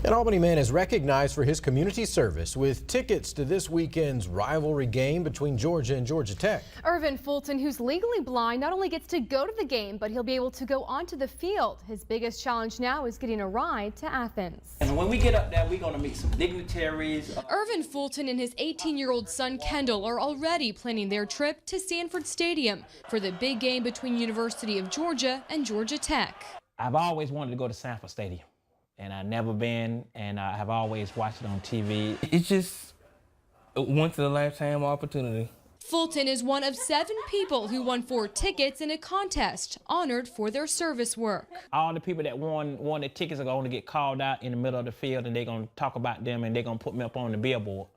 An Albany man is recognized for his community service with tickets to this weekend's rivalry game between Georgia and Georgia Tech. Irvin Fulton, who's legally blind, not only gets to go to the game, but he'll be able to go onto the field. His biggest challenge now is getting a ride to Athens. And when we get up there, we're going to meet some dignitaries. Irvin Fulton and his 18-year-old son Kendall are already planning their trip to Sanford Stadium for the big game between University of Georgia and Georgia Tech. I've always wanted to go to Sanford Stadium. And I've never been, and I have always watched it on TV. It's just a once-in-a-lifetime opportunity. Fulton is one of 7 people who won 4 tickets in a contest, honored for their service work. All the people that won the tickets are going to get called out in the middle of the field, and they're going to talk about them, and they're going to put me up on the billboard,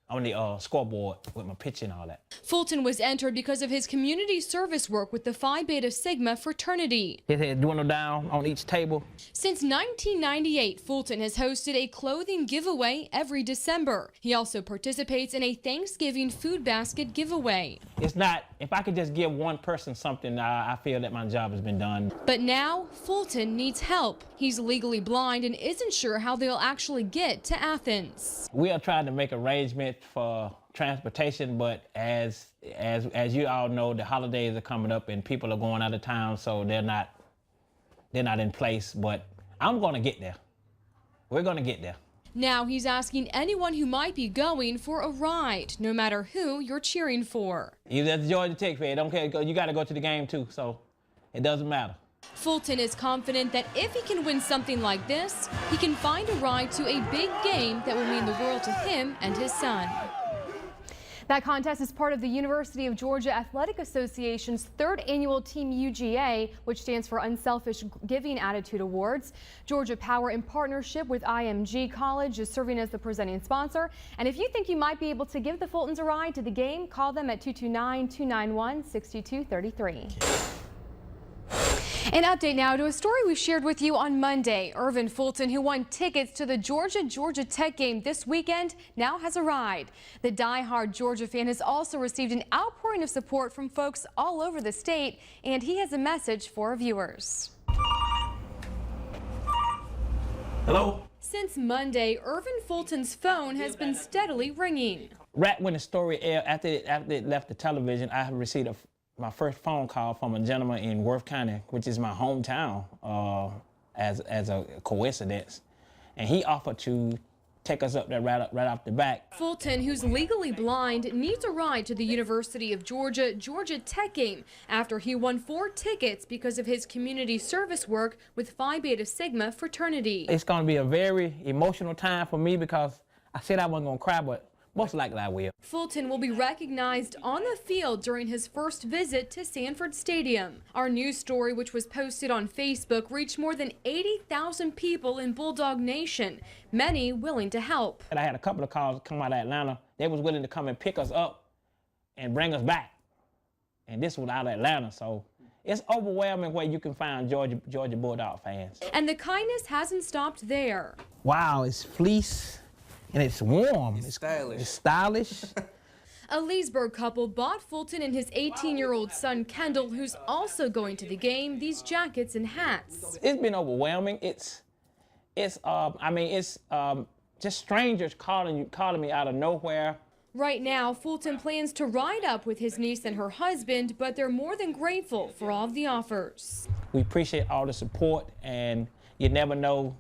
on the scoreboard with my picture and all that. Fulton was entered because of his community service work with the Phi Beta Sigma fraternity. It had dwindled down on each table. Since 1998, Fulton has hosted a clothing giveaway every December. He also participates in a Thanksgiving food basket giveaway. It's not, if I could just give one person something, I feel that my job has been done. But now, Fulton needs help. He's legally blind and isn't sure how they'll actually get to Athens. We are trying to make arrangements for transportation, but as you all know, the holidays are coming up and people are going out of town, so they're not in place. But I'm going to get there. We're going to get there. Now he's asking anyone who might be going for a ride, no matter who you're cheering for. Either at the Georgia Tech fair, don't care. You got to go to the game too, so it doesn't matter. Fulton is confident that if he can win something like this, he can find a ride to a big game that will mean the world to him and his son. That contest is part of the University of Georgia Athletic Association's 3rd annual Team UGA, which stands for Unselfish Giving Attitude Awards. Georgia Power, in partnership with IMG College, is serving as the presenting sponsor. And if you think you might be able to give the Fultons a ride to the game, call them at 229-291-6233. An update now to a story we shared with you on Monday. Irvin Fulton, who won tickets to the Georgia Tech game this weekend, now has a ride. The die-hard Georgia fan has also received an outpouring of support from folks all over the state, and he has a message for our viewers. Hello? Since Monday, Irvin Fulton's phone has been steadily ringing. Right when the story aired, after it left the television, I have received my first phone call from a gentleman in Worth County, which is my hometown, as a coincidence. And he offered to take us up there right off the back. Fulton, who's legally blind, needs a ride to the University of Georgia Tech game after he won 4 tickets because of his community service work with Phi Beta Sigma fraternity. It's going to be a very emotional time for me because I said I wasn't going to cry, but most likely I will. Fulton will be recognized on the field during his first visit to Sanford Stadium. Our news story, which was posted on Facebook, reached more than 80,000 people in Bulldog Nation, many willing to help. And I had a couple of calls come out of Atlanta. They was willing to come and pick us up and bring us back. And this was out of Atlanta, so it's overwhelming where you can find Georgia Bulldog fans. And the kindness hasn't stopped there. Wow, it's fleece. And it's warm. It's stylish. It's stylish. A Leesburg couple bought Fulton and his 18-year-old son Kendall, who's also going to the game, these jackets and hats. It's been overwhelming. It's just strangers calling me out of nowhere. Right now, Fulton plans to ride up with his niece and her husband, but they're more than grateful for all of the offers. We appreciate all the support, and you never know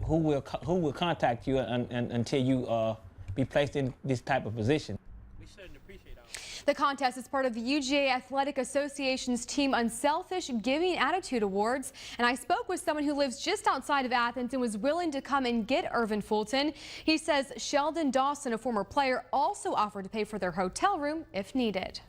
who will contact you until you be placed in this type of position. We certainly appreciate all. The contest is part of the UGA Athletic Association's Team Unselfish Giving Attitude Awards, and I spoke with someone who lives just outside of Athens and was willing to come and get Irvin Fulton. He says Sheldon Dawson, a former player, also offered to pay for their hotel room if needed.